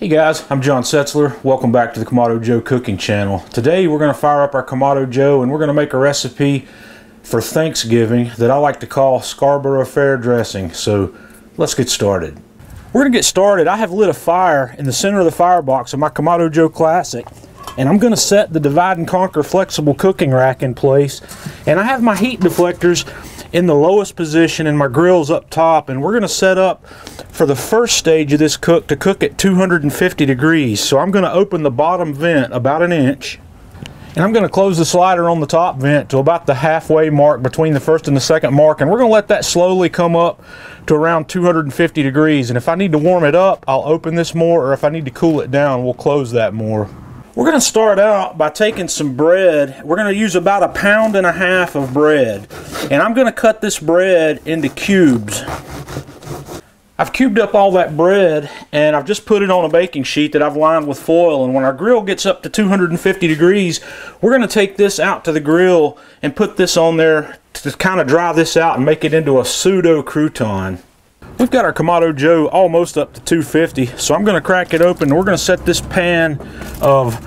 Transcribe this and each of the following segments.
Hey guys, I'm John Setzler. Welcome back to the Kamado Joe cooking channel. Today we're going to fire up our Kamado Joe and we're going to make a recipe for Thanksgiving that I like to call Scarborough Fair Dressing. So let's get started. We're going to get started. I have lit a fire in the center of the firebox of my Kamado Joe Classic, and I'm going to set the divide and conquer flexible cooking rack in place, and I have my heat deflectors in the lowest position and my grill's up top, and we're going to set up for the first stage of this cook to cook at 250 degrees. So I'm going to open the bottom vent about an inch, and I'm going to close the slider on the top vent to about the halfway mark between the first and the second mark, and we're going to let that slowly come up to around 250 degrees. And if I need to warm it up, I'll open this more, or if I need to cool it down, we'll close that more. We're going to start out by taking some bread. We're going to use about 1.5 pounds of bread, and I'm going to cut this bread into cubes. I've cubed up all that bread and I've just put it on a baking sheet that I've lined with foil, and when our grill gets up to 250 degrees, we're going to take this out to the grill and put this on there to kind of dry this out and make it into a pseudo crouton. We've got our Kamado Joe almost up to 250, so I'm going to crack it open and we're going to set this pan of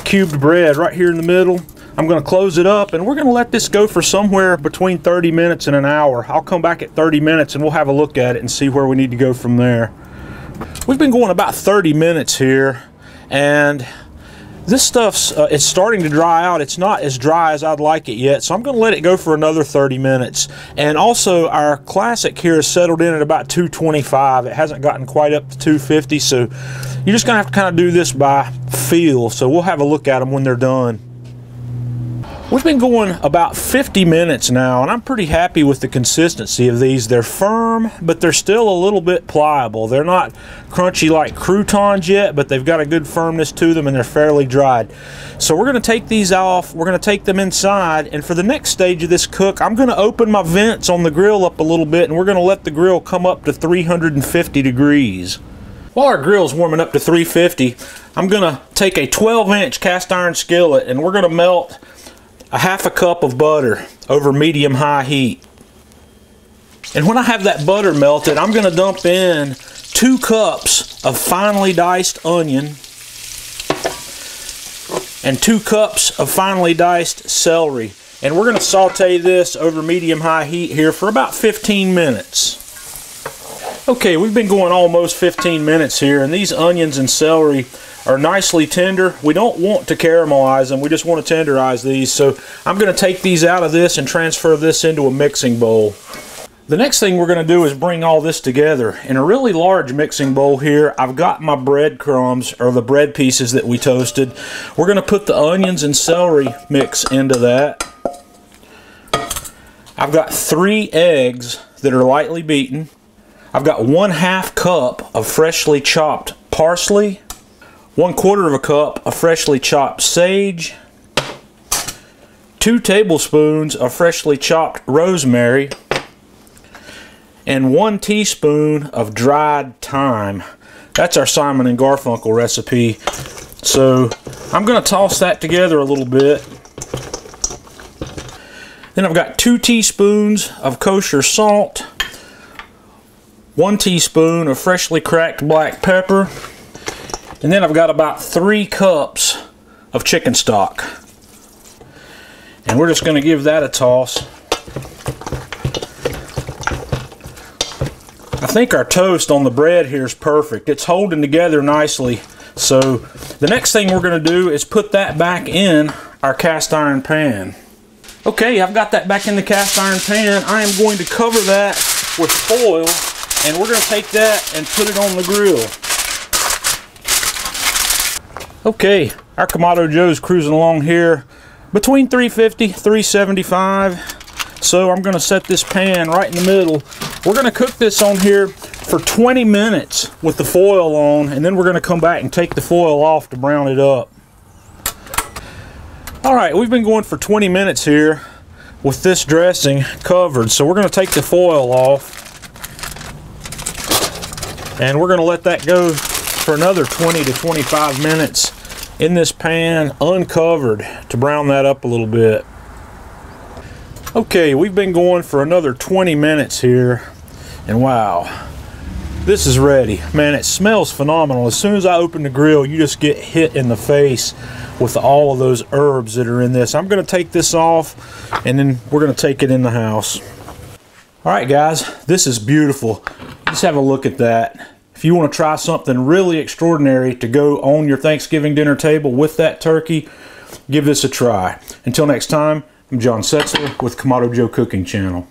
cubed bread right here in the middle. I'm going to close it up and we're going to let this go for somewhere between 30 minutes and an hour. I'll come back at 30 minutes and we'll have a look at it and see where we need to go from there. We've been going about 30 minutes here, and this stuff's it's starting to dry out. It's not as dry as I'd like it yet, so I'm going to let it go for another 30 minutes. And also our Classic here is settled in at about 225. It hasn't gotten quite up to 250, so you're just going to have to kind of do this by feel. So we'll have a look at them when they're done. We've been going about 50 minutes now, and I'm pretty happy with the consistency of these. They're firm, but they're still a little bit pliable. They're not crunchy like croutons yet, but they've got a good firmness to them and they're fairly dried. So we're going to take these off, we're going to take them inside, and for the next stage of this cook, I'm going to open my vents on the grill up a little bit, and we're going to let the grill come up to 350 degrees. While our grill's warming up to 350, I'm going to take a 12-inch cast iron skillet and we're going to melt 1/2 cup of butter over medium-high heat. And when I have that butter melted, I'm going to dump in 2 cups of finely diced onion and 2 cups of finely diced celery. And we're going to saute this over medium-high heat here for about 15 minutes. Okay, we've been going almost 15 minutes here, and these onions and celery are nicely tender. We don't want to caramelize them, we just want to tenderize these. So I'm going to take these out of this and transfer this into a mixing bowl. The next thing we're going to do is bring all this together. In a really large mixing bowl here, I've got my breadcrumbs, or the bread pieces that we toasted. We're going to put the onions and celery mix into that. I've got 3 eggs that are lightly beaten. I've got 1/2 cup of freshly chopped parsley, 1/4 cup of freshly chopped sage, 2 tablespoons of freshly chopped rosemary, and 1 teaspoon of dried thyme. That's our Simon and Garfunkel recipe. So I'm going to toss that together a little bit. Then I've got 2 teaspoons of kosher salt, 1 teaspoon of freshly cracked black pepper, and then I've got about 3 cups of chicken stock. And we're just going to give that a toss. I think our toast on the bread here is perfect. It's holding together nicely. So the next thing we're going to do is put that back in our cast iron pan. Okay, I've got that back in the cast iron pan. I am going to cover that with foil, and we're going to take that and put it on the grill. Okay, our Kamado Joe's cruising along here between 350, 375. So I'm going to set this pan right in the middle. We're going to cook this on here for 20 minutes with the foil on, and then we're going to come back and take the foil off to brown it up. Alright, we've been going for 20 minutes here with this dressing covered. So we're going to take the foil off, and we're going to let that go for another 20 to 25 minutes in this pan uncovered to brown that up a little bit. Okay, we've been going for another 20 minutes here, and wow, This is ready. Man, it smells phenomenal. As soon as I open the grill, you just get hit in the face with all of those herbs that are in this. I'm gonna take this off and then we're gonna take it in the house. All right, guys, this is beautiful. Just have a look at that. If you want to try something really extraordinary to go on your Thanksgiving dinner table with that turkey, give this a try. Until next time, I'm John Setzler with Kamado Joe Cooking Channel.